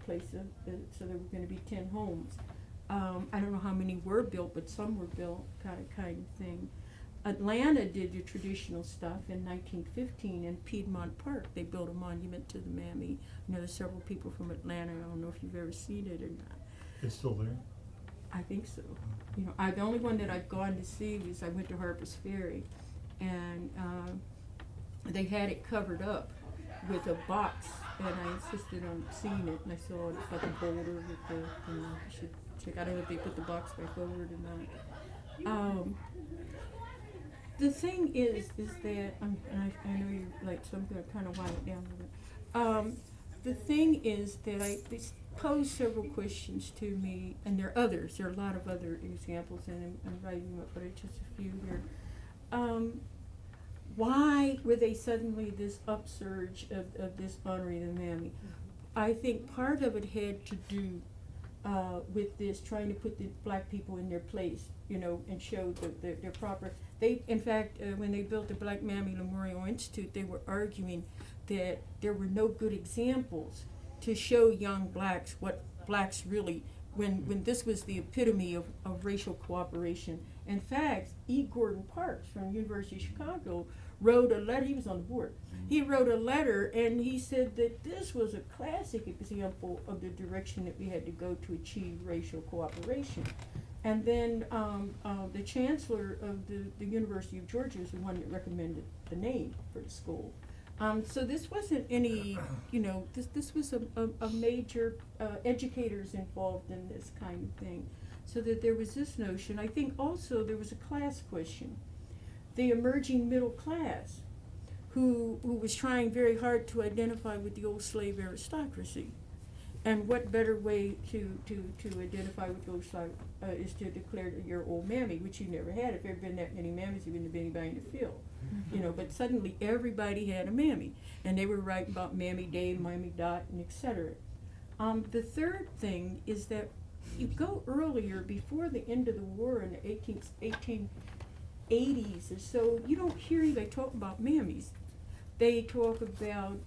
place, so there were going to be 10 homes. I don't know how many were built, but some were built, kind of thing. Atlanta did the traditional stuff in 1915 in Piedmont Park. They built a monument to the mammy. You know, there's several people from Atlanta. I don't know if you've ever seen it or not. It's still there? I think so. You know, the only one that I've gone to see was I went to Harper's Ferry, and they had it covered up with a box, and I insisted on seeing it, and I saw it's like a boulder with the, you know, you should check. I don't know if they put the box back forward or not. The thing is that, and I know you're like, so I'm going to kind of wind it down a little bit. The thing is that they pose several questions to me, and there are others. There are a lot of other examples, and I'm writing them up, but it's just a few here. Why were they suddenly this upsurge of this honoring the mammy? I think part of it had to do with this trying to put the black people in their place, you know, and show their proper. They, in fact, when they built the Black Mammy Memorial Institute, they were arguing that there were no good examples to show young blacks what blacks really, when this was the epitome of racial cooperation. In fact, E. Gordon Parks from the University of Chicago wrote a letter. He was on the board. He wrote a letter, and he said that this was a classic example of the direction that we had to go to achieve racial cooperation. And then the chancellor of the University of Georgia is the one that recommended the name for the school. So this wasn't any, you know, this was a major educators involved in this kind of thing. So that there was this notion. I think also there was a class question. The emerging middle class who was trying very hard to identify with the old slave aristocracy. And what better way to identify with those is to declare your old mammy, which you never had. If there had been that many mammies, there wouldn't have been anybody in the field. Mm-hmm. You know, but suddenly everybody had a mammy, and they were writing about Mammy Dave, Mammy Dot, and etc. The third thing is that you go earlier, before the end of the war in the 1880s or so, you don't hear anybody talk about mammies. They talk about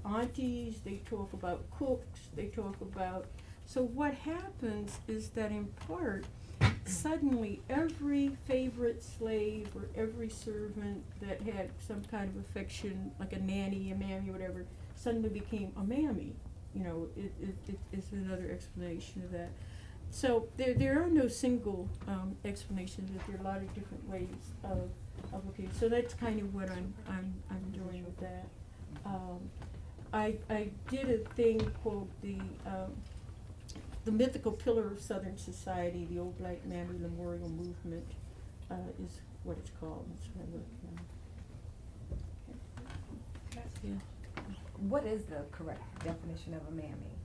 aunties, they talk about cooks, they talk about, so what happens is that in part, suddenly every favorite slave or every servant that had some kind of affection, like a nanny, a mammy, whatever, suddenly became a mammy. You know, it is another explanation of that. So there are no single explanations, but there are a lot of different ways of looking. So that's kind of what I'm doing with that. I did a thing called the mythical pillar of Southern society, the old Black Mammy Memorial Movement is what it's called. That's what I work on. Okay. Yeah. What is the correct definition of a mammy?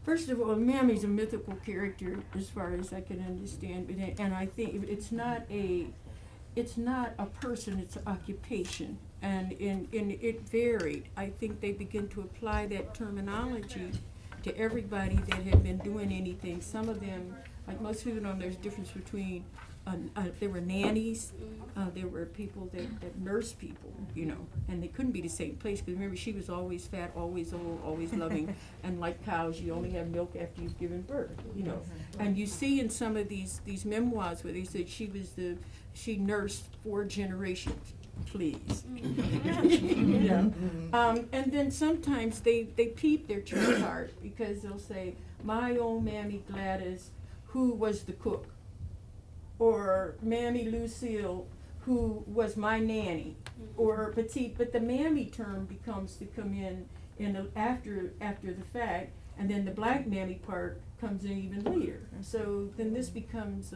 First of all, Mammy's a mythical character as far as I can understand, and I think it's not a person, it's an occupation, and it varied. I think they begin to apply that terminology to everybody that had been doing anything. Some of them, like most people know, there's a difference between there were nannies, there were people that nursed people, you know, and they couldn't be the same place, because remember, she was always fat, always old, always loving, and like cows, you only have milk after you've given birth, you know. And you see in some of these memoirs where they said she nursed 4 generations, please. You know? And then sometimes they peep their true heart, because they'll say, my old Mammy Gladys, who was the cook, or Mammy Lucille, who was my nanny, or petite. But the mammy term becomes to come in after the fact, and then the black mammy part comes in even later. So then this becomes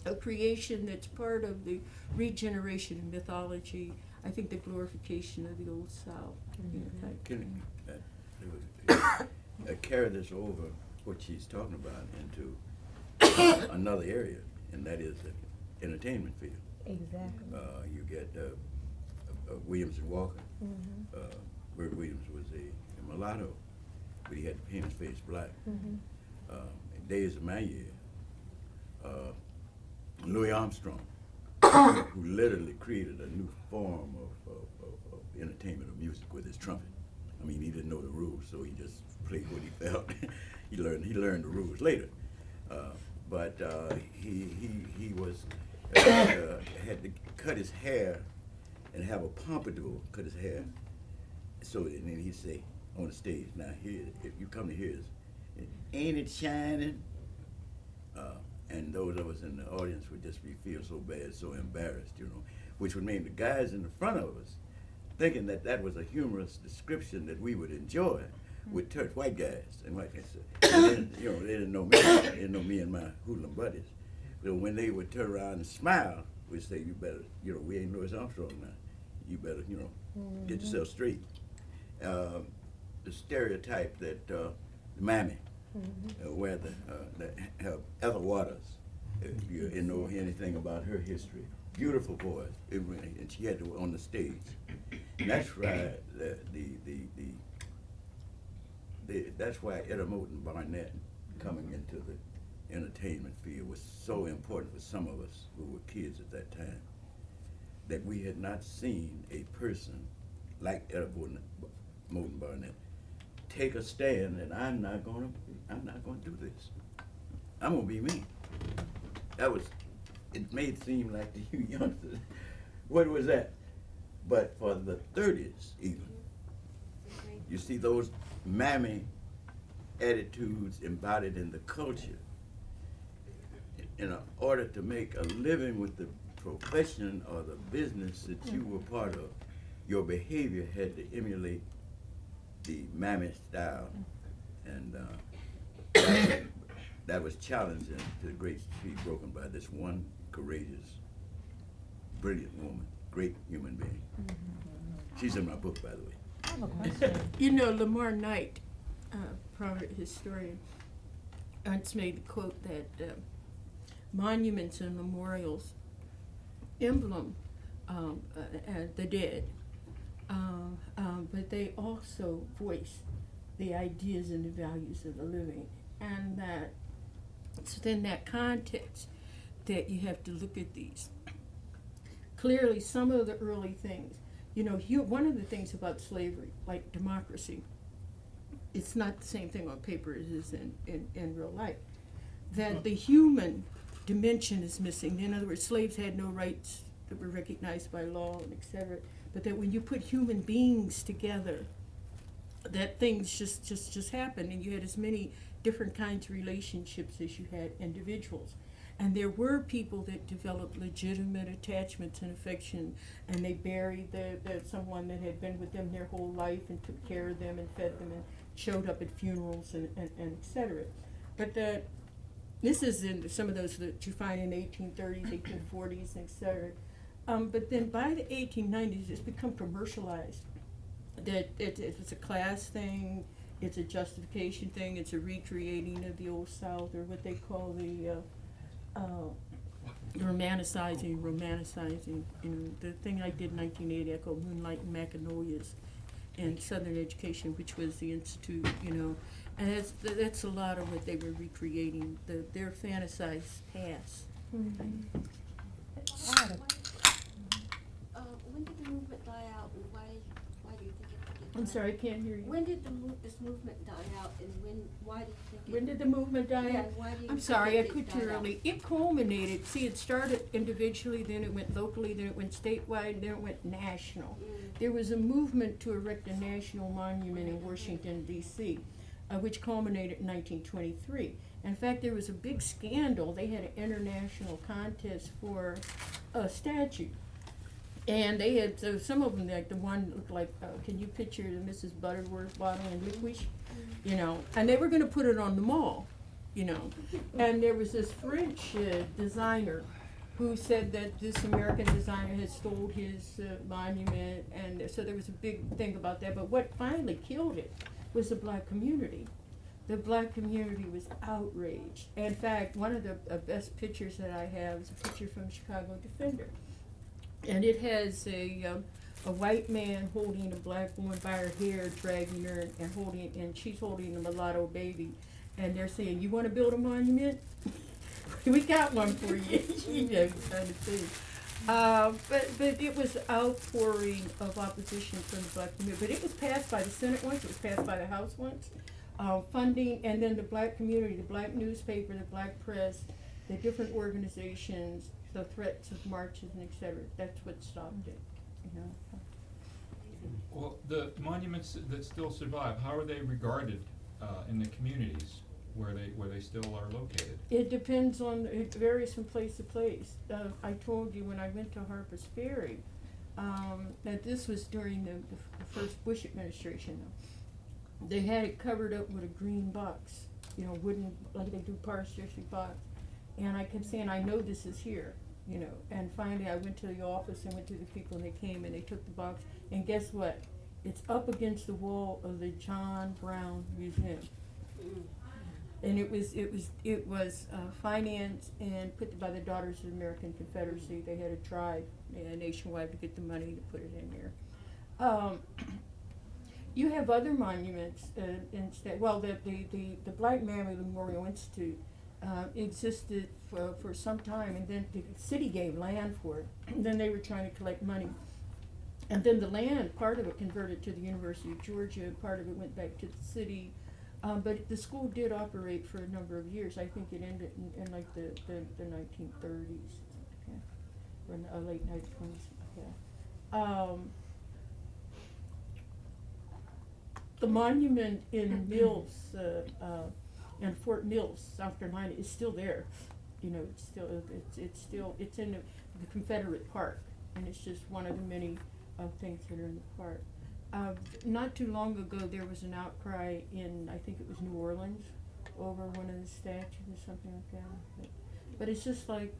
a creation that's part of the regeneration of mythology. I think the glorification of the Old South. Can carry this over, what she's talking about, into another area, and that is the entertainment field. Exactly. You get Williams and Walker. Bert Williams was a mulatto, but he had to paint his face black. In days of my year, Louis Armstrong, who literally created a new form of entertainment, of music, with his trumpet. I mean, he didn't know the rules, so he just played what he felt. He learned the rules later. But he was had to cut his hair and have a pompadour cut his hair. So and then he'd say on the stage, now here, if you come to hear this, ain't it shining? And those of us in the audience would just feel so bad, so embarrassed, you know, which would make the guys in the front of us thinking that that was a humorous description that we would enjoy with white guys and white guys. And then, you know, they didn't know me. They didn't know me and my hoodlum buddies. So when they would turn around and smile, we'd say, you better, you know, we ain't Louis Armstrong now. You better, you know, get yourself straight. The stereotype that the mammy, where the Ethel Waters, if you know anything about her history, beautiful voice, and she had to on the stage. And that's why that's why Etta Moulton Barnett coming into the entertainment field was so important for some of us who were kids at that time, that we had not seen a person like Etta Moulton Barnett take a stand and I'm not gonna do this. I'm gonna be me. It may seem like to you youngsters, what was that? But for the 30s even, you see those mammy attitudes embodied in the culture. In order to make a living with the profession or the business that you were part of, your behavior had to emulate the mammy style, and that was challenging to the great speed broken by this one courageous, brilliant woman, great human being. She's in my book, by the way. I have a question. You know, Lamar Knight, prominent historian, once made the quote that monuments and memorials emblem the dead, but they also voice the ideas and the values of the living, and that it's within that context that you have to look at these. Clearly, some of the early things, you know, one of the things about slavery, like democracy, it's not the same thing on paper as it is in real life, that the human dimension is missing. In other words, slaves had no rights that were recognized by law, and et cetera, but that when you put human beings together, that things just happened, and you had as many different kinds of relationships as you had individuals. And there were people that developed legitimate attachments and affection, and they buried someone that had been with them their whole life and took care of them and fed them and showed up at funerals and et cetera. But this is in some of those that you find in the 1830s, 1840s, et cetera. But then by the 1890s, it's become commercialized. That it's a class thing, it's a justification thing, it's a recreating of the old South, or what they call the romanticizing. You know, the thing I did in 1980, I called Moonlight and Magnolias in Southern Education, which was the institute, you know, and that's a lot of what they were recreating, their fantasized past. I had a When did the movement die out, and why do you think it did? I'm sorry, I can't hear you. When did this movement die out, and why do you think it? When did the movement die Yeah, out? why do you I'm think sorry, I it quit died too out? early. It culminated, see, it started individually, then it went locally, then it went statewide, then it went national. There was a movement to erect a national monument in Washington, D.C., which culminated in 1923. In fact, there was a big scandal. They had an international contest for a statue. And they had, so some of them, like the one looked like, can you picture the Mrs. Butterworth bottle in Liquish? You know, and they were gonna put it on the mall, you know. And there was this French designer who said that this American designer had stole his monument, and so there was a big thing about that. But what finally killed it was the black community. The black community was outraged. In fact, one of the best pictures that I have is a picture from the Chicago Defender. And it has a white man holding a black woman by her hair, dragging her, and she's holding a mulatto baby. And they're saying, "You want to build a monument? We got one for you." You know, kind of thing. But it was outpouring of opposition from the black community. But it was passed by the Senate once, it was passed by the House once. Funding, and then the black community, the black newspaper, the black press, the different organizations, the threats of marches and et cetera, that's what stopped it, you know. Well, the monuments that still survive, how are they regarded in the communities where they still are located? It depends on, it varies from place to place. I told you when I went to Harper's Ferry, that this was during the first Bush administration. They had it covered up with a green box, you know, wooden, like they do Parks District box. And I kept saying, I know this is here, you know. And finally I went to the office and went to the people, and they came and they took the box. And guess what? It's up against the wall of the John Brown Museum. And it was financed and put by the Daughters of the American Confederacy. They had a drive nationwide to get the money to put it in there. You have other monuments instead. Well, the Black Mammy Memorial Institute existed for some time, and then the city gave land for it. And then they were trying to collect money. And then the land, part of it converted to the University of Georgia, part of it went back to the city. But the school did operate for a number of years. I think it ended in like the 1930s, okay, or in the late 1920s. Okay. The monument in Mills, in Fort Mills, South Carolina, is still there. You know, it's in the Confederate Park, and it's just one of the many things that are in the park. Not too long ago, there was an outcry in, I think it was New Orleans, over one of the statues or something like that. But it's just like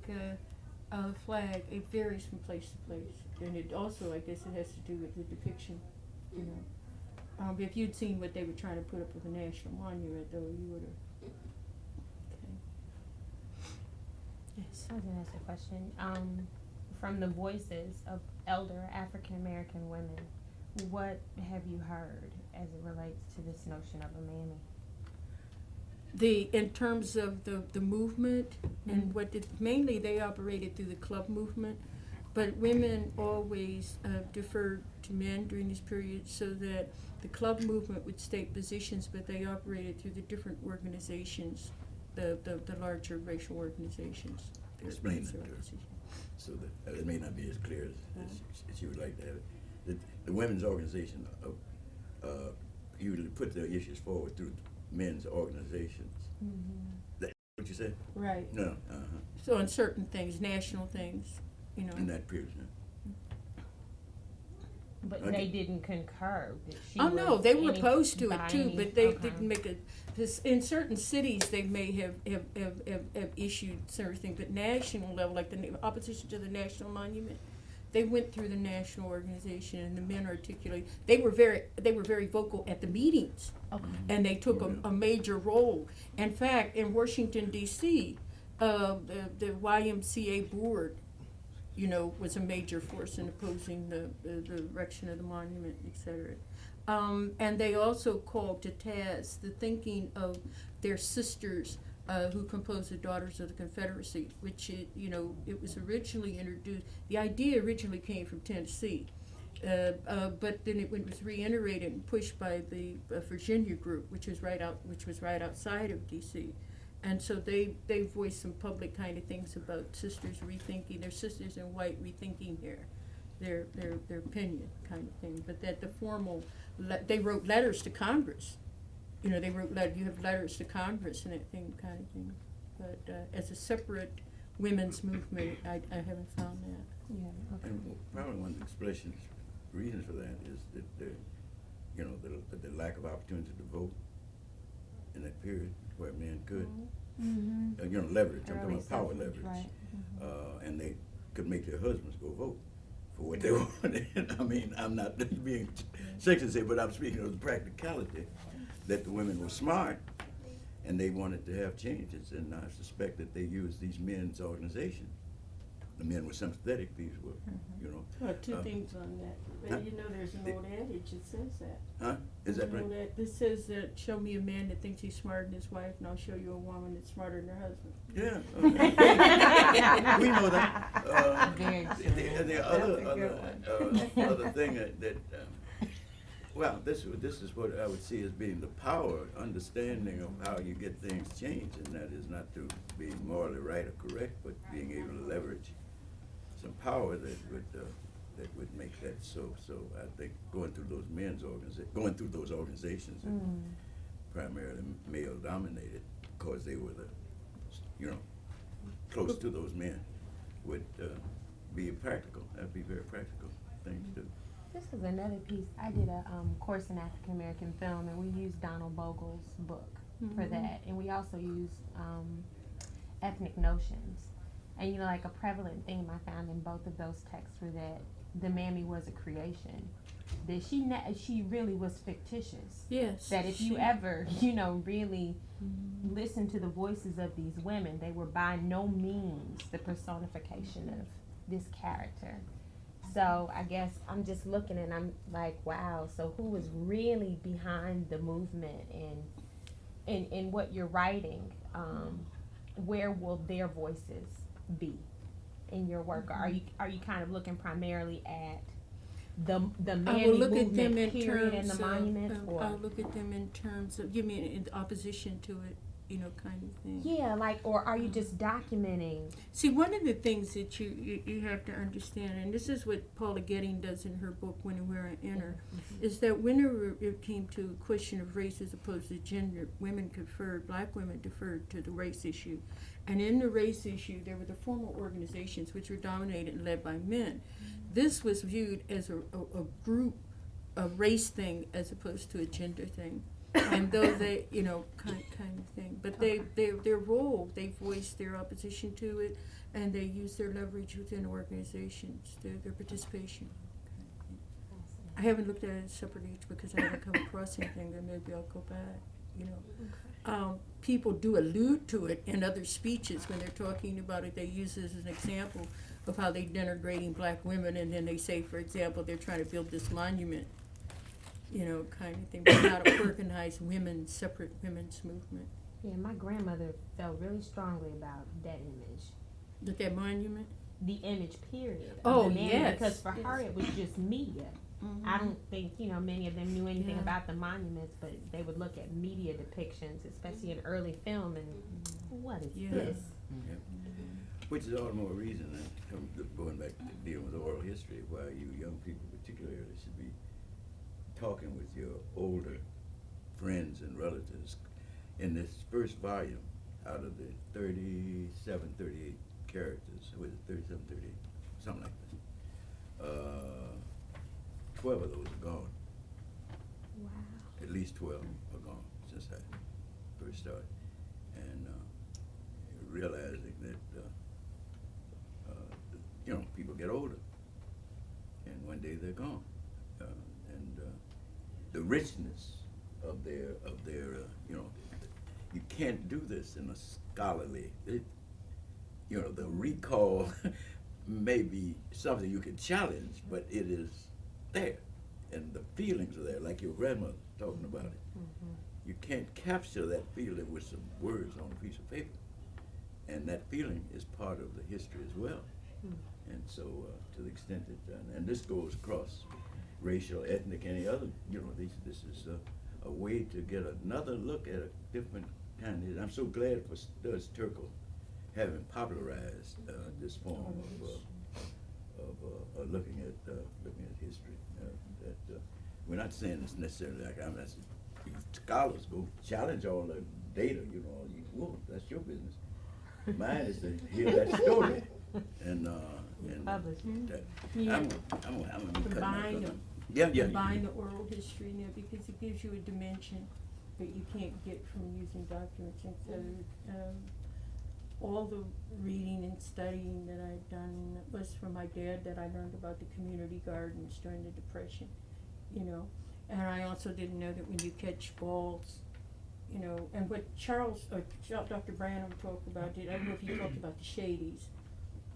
a flag. It varies from place to place, and it also, I guess, it has to do with the depiction. You know, if you'd seen what they were trying to put up with the national monument, though, you would have. Okay. Yes, I was gonna ask a question. From the voices of elder African American women, what have you heard as it relates to this notion of a mammy? In terms of the movement, and what mainly they operated through the club movement, but women always deferred to men during this period, so that the club movement would state positions, but they operated through the different organizations, the larger racial organizations. Explain that to her, so that it may not be as clear as you would like to have it. The women's organization usually put their issues forward through men's organizations. Mm-hmm. That's what you said? Right. No. So on certain things, national things, you know. In that period, huh? But Okay. they didn't concur that she Oh, was no, they were any- opposed to by it too, any- but they okay. didn't make in certain cities they may have issued certain, but national level, like the opposition to the national monument, they went through the national organization, and the men articulate. They were very vocal at the meetings, Okay. and they took a major role. In fact, in Washington D.C., the YMCA board, you know, was a major force in opposing the erection of the monument, et cetera. And they also called to task the thinking of their sisters who composed the Daughters of the Confederacy, which, it was originally introduced, the idea originally came from Tennessee, but then it was reiterated and pushed by the Virginia group, which was right outside of D.C. And so they voiced some public kind of things about sisters rethinking, their sisters in white rethinking their opinion kind of thing. But that the formal, they wrote letters to Congress. You know, you have letters to Congress and that thing kind of thing. But as a separate women's movement, I haven't found that. Yeah. Okay. And probably one of the reasons for that is that the lack of opportunity to vote in that period where men could. Mm-hmm. Leverage. I'm Early talking about power suffrage, leverage. right. And they could make their husbands go vote for what they wanted. I mean, I'm not being sexist, but I'm speaking of the practicality that the women were smart and they wanted to have changes. And I suspect that they used these men's organizations the men were sympathetic, these were, you know. Well, two things on that. Well, huh? you know, there's an old adage that says that. Huh? Is that There's an right? old This says that, show me a man that thinks he's smarter than his wife, and I'll show you a woman that's smarter than her husband. Yeah. We know that. Very The other thing that well, this is what I would see as being the power, understanding of how you get things changed, and that is not to be morally right or correct, but being able to leverage some power that would make that so. So I think going through those organizations, that primarily male dominated, because they were close to those men, would be practical. That'd be very practical thing to do. This is another piece. I did a course in African American film, and we used Donald Bogle's book for that, and we also used ethnic notions. And like a prevalent theme I found in both of those texts were that the mammy was a creation, that she really was fictitious. Yes. That if you ever really listen to the voices of these women, they were by no means the personification of this character. So I guess I'm just looking and I'm like, wow, so who was really behind the movement and in what you're writing? Where will their voices be in your work? Are you kind of looking primarily at the I mammy will look at movement them in period terms and the monuments? Or I'll look at them in terms of, you mean in opposition to it, kind of thing. yeah, or are you just documenting? See, one of the things that you have to understand, and this is what Paula Getting does in her book, When and Where I Enter, is that whenever it came to a question of race as opposed to gender, black women deferred to the race issue. And in the race issue, there were the formal organizations which were dominated and led by men. This was viewed as a group, a race thing, as opposed to a gender thing. And though they, kind of thing, but their role, they voiced their opposition to it, and they used their leverage within organizations, their participation. I haven't looked at it separately because I haven't come across anything, and maybe I'll go back, people do allude to it in other speeches when they're talking about it. They use it as an example of how they're denigrating black women, and then they say, for example, they're trying to build this monument, kind of thing, but how to organize separate women's movement. Yeah, my grandmother felt really strongly about that image. That monument? The image, period. Oh, of the mammy, yes. Because for her, it was just media. I don't think, many of them knew anything Yeah. about the monuments, but they would look at media depictions, especially in early film, and what is Yeah. this? Yeah. Which is all the more reason, going back to dealing with oral history, why you young people particularly should be talking with your older friends and relatives. In this first volume, out of the 37, 38 characters, was it 37, 38, something like that, 12 of those are gone. Wow. At least 12 are gone since I first started. And realizing that, people get older, and one day they're gone. The richness of their you can't do this in a scholarly, the recall may be something you can challenge, but it is there, and the feelings are there, like your grandmother talking about it. You can't capture that feeling with some words on a piece of paper, and that feeling is part of the history as well. And so, to the extent that, and this goes across racial, ethnic, any other, this is a way to get another look at a different kind of. I'm so glad for Studs Terkel having popularized this form of looking at history. We're not saying it's necessarily like scholars go challenge all the data, all you want. That's your business. Mine is to hear that story and Publish. that. Yeah. I'm gonna be cutting Combine out. them. Yeah. Combine the oral history in there because it gives you a dimension that you can't get from using documents. And all the reading and studying that I've done was from my dad, that I learned about the community gardens during the Depression, And I also didn't know that when you catch balls, and what Dr. Branham talked about, I don't know if he talked about the Shadies,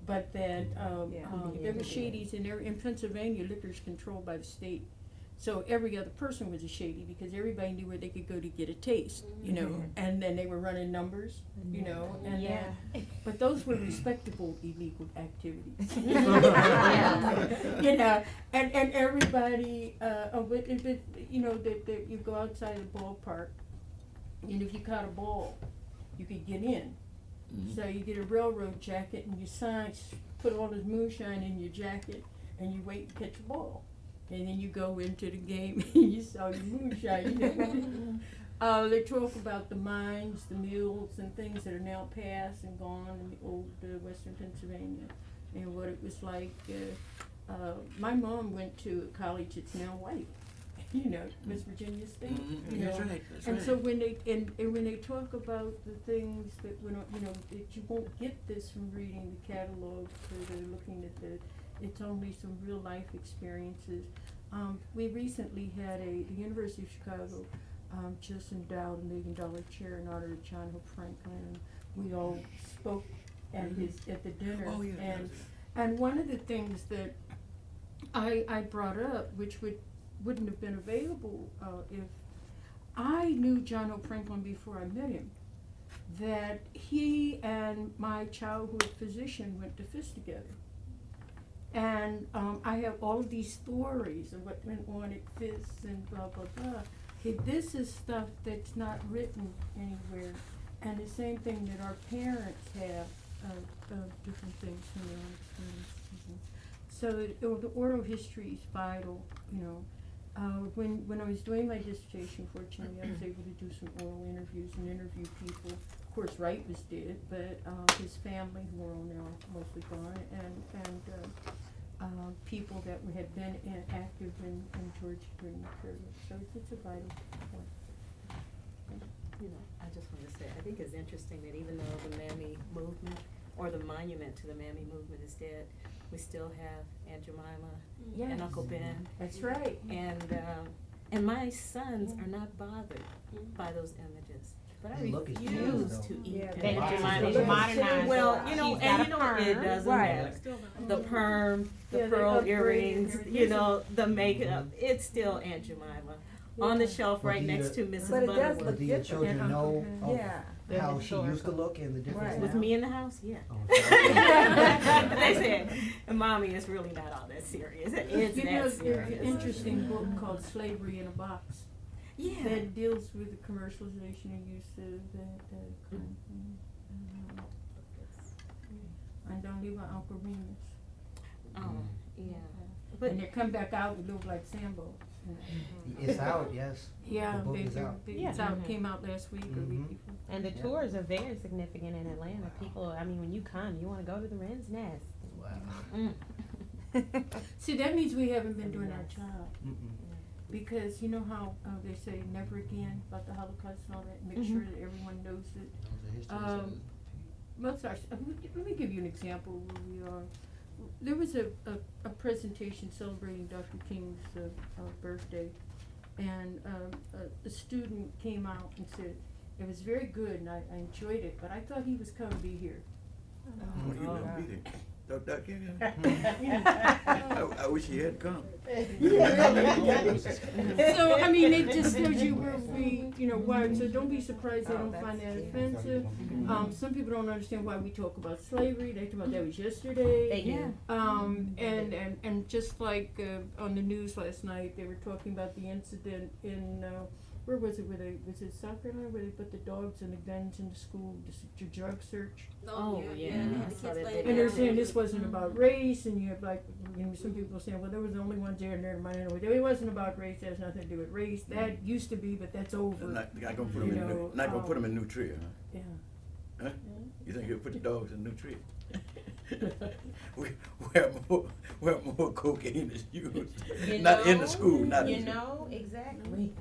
but that, Yeah. there were shadies in Pennsylvania, liquor's controlled by the state. So every other person was a shady because everybody knew where they could go to get a taste, you know, and then they were running numbers, you know, and Yeah. but those were respectable illegal activities. Yeah. You know, and everybody, you know, that you go outside the ballpark, and if you caught a ball, you could get in. Mhm. So you get a railroad jacket and you put all this moonshine in your jacket, and you wait to catch a ball. And then you go into the game and you saw your moonshine. They talk about the mines, the mills, and things that are now past and gone in the old western Pennsylvania, and what it was like. My mom went to a college that's now white, you know, West Virginia State. Mhm. You That's know. right, that's And right. so when they talk about the things that you know, that you won't get this from reading the catalogs or looking at it's only some real life experiences. We recently had the University of Chicago just endowed $1 million chair in honor of John Hope Franklin. We all spoke at the dinner. Oh, yeah, And one of the things that I brought up, which wouldn't have been available if I knew John Hope Franklin before I met him, that he and my childhood physician went to FIST together. And I have all of these stories of what went on at FIST and blah, blah, blah. Okay, this is stuff that's not written anywhere. And the same thing that our parents have of different things from their own experiences. So the oral history is vital, you know. When I was doing my dissertation, fortunately, I was able to do some oral interviews and interview people. Of course, Wright was dead, but his family, who are all now mostly gone, and people that had been active in Georgia during the period. So it's a vital point. You know, I just want to say, I think it's interesting that even though the mammy movement or the monument to the mammy movement is dead, we still have Aunt Jemima and Uncle Ben. That's right. And my sons are not bothered by those images. But I They look as refuse cute, though. to eat Yeah, them. They Lots do, of they different- modernize. Well, you know, She's and got you a know, it perm. doesn't Right. matter. The perm, the Yeah, they pearl upgraded earrings, everything. you know, the makeup, it's still Aunt Jemima. On the shelf Well, right do you- next to Mrs. But it does Butterworth. look Do your different. children And know Uncle Ben. of Yeah. how she used to look and the difference Right. now? With me in the house, yeah. Oh, okay. They said, Mommy, it's really not all that serious. It's You know, that there's an serious. interesting book called Slavery in a Box Yeah. that deals with the commercialization and use of and don't leave out Uncle Remus. Yeah. And But they come back out and look like Sambo. It's out, yes. Yeah, The book is out. it's Yeah. out, came out last week or week Mhm. before. And the Yeah. tours are very significant in Atlanta. People, I mean, when you come, you want to go to the Wren's Nest. Wow. See, that means we haven't been doing our job. Mm-mm. Because you know how they say never again about the Holocaust and all that, make sure that everyone knows it. Those are histories of the Let me give you an example where we are. There was a presentation celebrating Dr. King's birthday, and a student came out and said, it was very good and I enjoyed it, but I thought he was coming to be here. Well, you know, we didn't. Dr. King, I wish he had come. So, I mean, it just shows you where we, you know, why, so don't be surprised they don't find that offensive. Some people don't understand why we talk about slavery, they talk about that was yesterday. They do. And just like, on the news last night, they were talking about the incident in, where was it, was it South Carolina, where they put the dogs and the guns in the school to drug search? Oh, yeah. they had the I kids saw that laying video. And they're down. saying this wasn't about race, and you have like, you know, some people saying, well, there was the only ones there, and never mind, it wasn't about race, that has nothing to do with race, that used to be, but that's over. Not gonna put him in new, not gonna put him in Nutria, huh? Yeah. Huh? You think he'll put the dogs in Nutria? where more cocaine is used, You not in the know, school, not You in the know, exactly.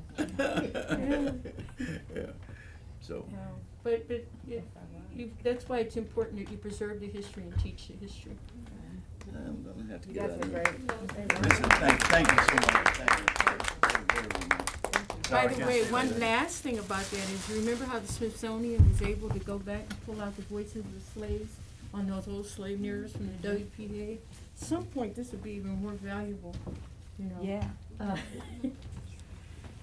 Yeah, so, Yeah, but that's why it's important that you preserve the history and teach the history. I'm gonna have to You get guys out were of here. great. Listen, thank you so much, thank you very much. By Sorry, I the can't way, say one that. last thing about that is, remember how the Smithsonian was able to go back and pull out the voices of the slaves on those old slave narratives from the WPA. At some point, this would be even more valuable, you know. Yeah. Uh,